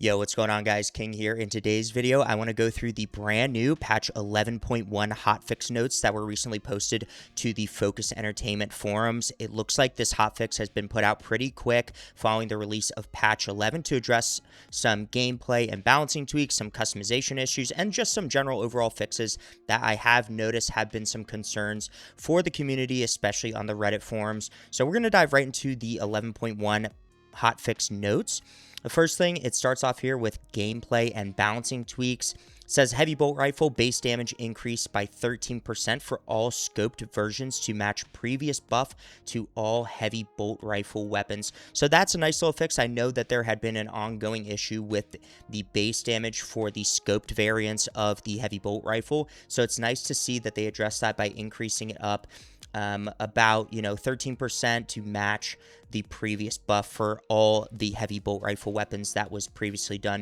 Yo, what's going on, guys? King here. In today's video, I want to go through the brand new patch 11.1 hotfix notes that were recently posted to the Focus Entertainment forums. It looks like this hotfix has been put out pretty quick following the release of patch 11 to address some gameplay and balancing tweaks, some customization issues, and just some general overall fixes that I have noticed have been some concerns for the community, especially on the Reddit forums. So we're going to dive right into the 11.1 hotfix notes. The first thing, it starts off here with gameplay and balancing tweaks. It says heavy bolt rifle base damage increased by 13% for all scoped versions to match previous buff to all heavy bolt rifle weapons. So that's a nice little fix. I know that there had been an ongoing issue with the base damage for the scoped variants of the heavy bolt rifle. So it's nice to see that they addressed that by increasing it up about 13% to match the previous buff for all the heavy bolt rifle weapons that was previously done.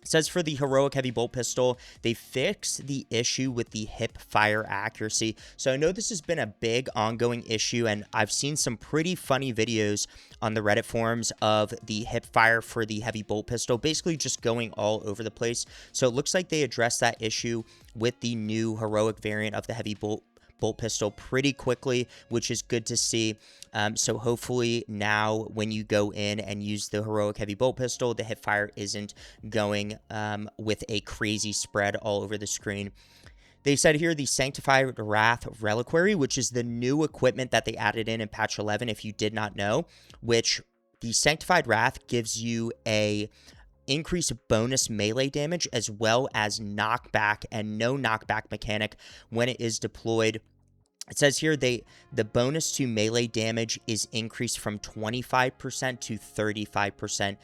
It says for the heroic heavy bolt pistol, they fixed the issue with the hip fire accuracy. So I know this has been a big ongoing issue, and I've seen some pretty funny videos on the Reddit forums of the hip fire for the heavy bolt pistol, basically just going all over the place. So it looks like they addressed that issue with the new heroic variant of the heavy bolt pistol pretty quickly, which is good to see. So hopefully now when you go in and use the heroic heavy bolt pistol, the hip fire isn't going with a crazy spread all over the screen. They said here the Sanctified Wrath Reliquary, which is the new equipment that they added in patch 11, if you did not know, which the Sanctified Wrath gives you a increase bonus melee damage as well as knockback and no knockback mechanic when it is deployed. It says here the bonus to melee damage is increased from 25% to 35%.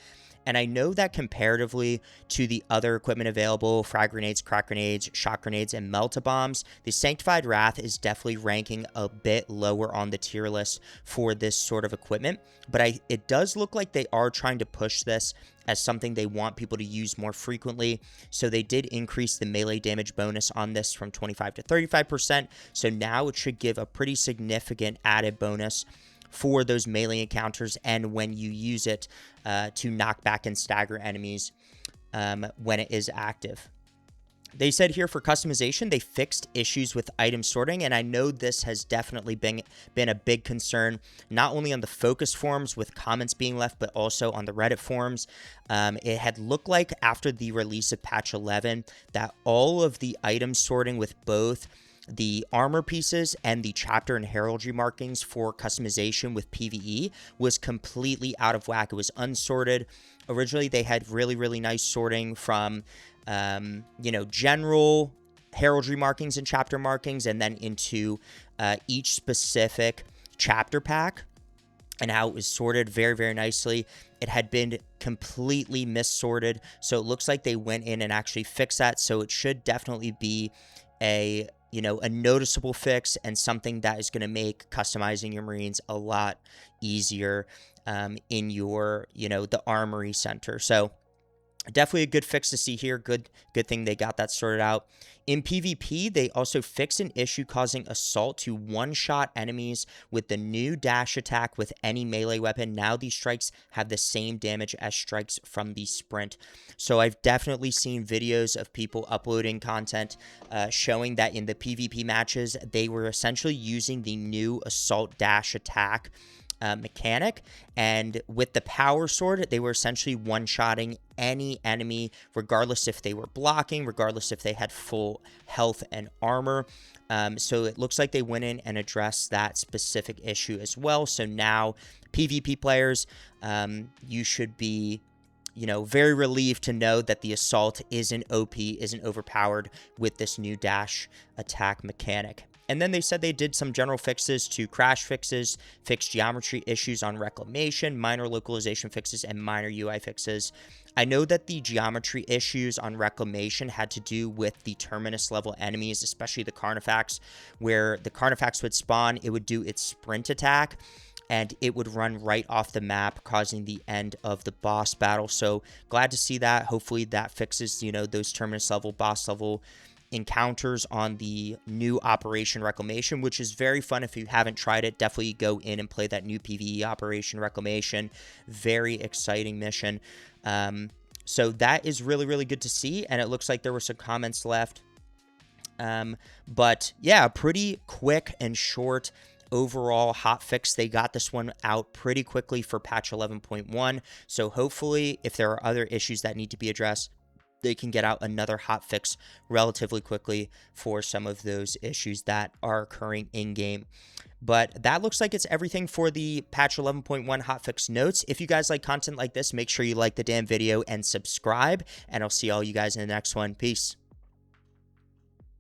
And I know that comparatively to the other equipment available, frag grenades, crack grenades, shot grenades, and melta-bombs, the Sanctified Wrath is definitely ranking a bit lower on the tier list for this sort of equipment. But it does look like they are trying to push this as something they want people to use more frequently. So they did increase the melee damage bonus on this from 25 to 35%. So now it should give a pretty significant added bonus for those melee encounters and when you use it to knock back and stagger enemies when it is active. They said here for customization, they fixed issues with item sorting, and I know this has definitely been a big concern, not only on the Focus forums with comments being left, but also on the Reddit forums. It had looked like after the release of patch 11 that all of the item sorting with both the armor pieces and the chapter and heraldry markings for customization with PvE was completely out of whack. It was unsorted. Originally, they had really nice sorting from, general heraldry markings and chapter markings, and then into each specific chapter pack, and how it was sorted very nicely. It had been completely missorted, so it looks like they went in and actually fixed that. So it should definitely be a noticeable fix and something that is going to make customizing your Marines a lot easier in your, the armory center. So definitely a good fix to see here. Good thing they got that sorted out. In PvP, they also fixed an issue causing assault to one-shot enemies with the new dash attack with any melee weapon. Now these strikes have the same damage as strikes from the sprint. So I've definitely seen videos of people uploading content showing that in the PvP matches, they were essentially using the new assault dash attack mechanic, and with the power sword they were essentially one-shotting any enemy regardless if they were blocking, regardless if they had full health and armor. So it looks like they went in and addressed that specific issue as well. So now PvP players, you should be very relieved to know that the assault isn't OP, isn't overpowered with this new dash attack mechanic. And then they said they did some general fixes to crash fixes, fixed geometry issues on reclamation, minor localization fixes, and minor UI fixes. I know that the geometry issues on reclamation had to do with the terminus level enemies, especially the Carnifex, where the Carnifex would spawn, it would do its sprint attack, and it would run right off the map, causing the end of the boss battle. So glad to see that. Hopefully that fixes, those terminus level, boss level encounters on the new Operation Reclamation, which is very fun. If you haven't tried it, definitely go in and play that new PvE Operation Reclamation. Very exciting mission. So that is really, really good to see. And it looks like there were some comments left. But yeah, pretty quick and short overall hotfix. They got this one out pretty quickly for patch 11.1. So hopefully, if there are other issues that need to be addressed, they can get out another hotfix relatively quickly for some of those issues that are occurring in game. But that looks like it's everything for the patch 11.1 hotfix notes. If you guys like content like this, make sure you like the damn video and subscribe. And I'll see all you guys in the next one. Peace.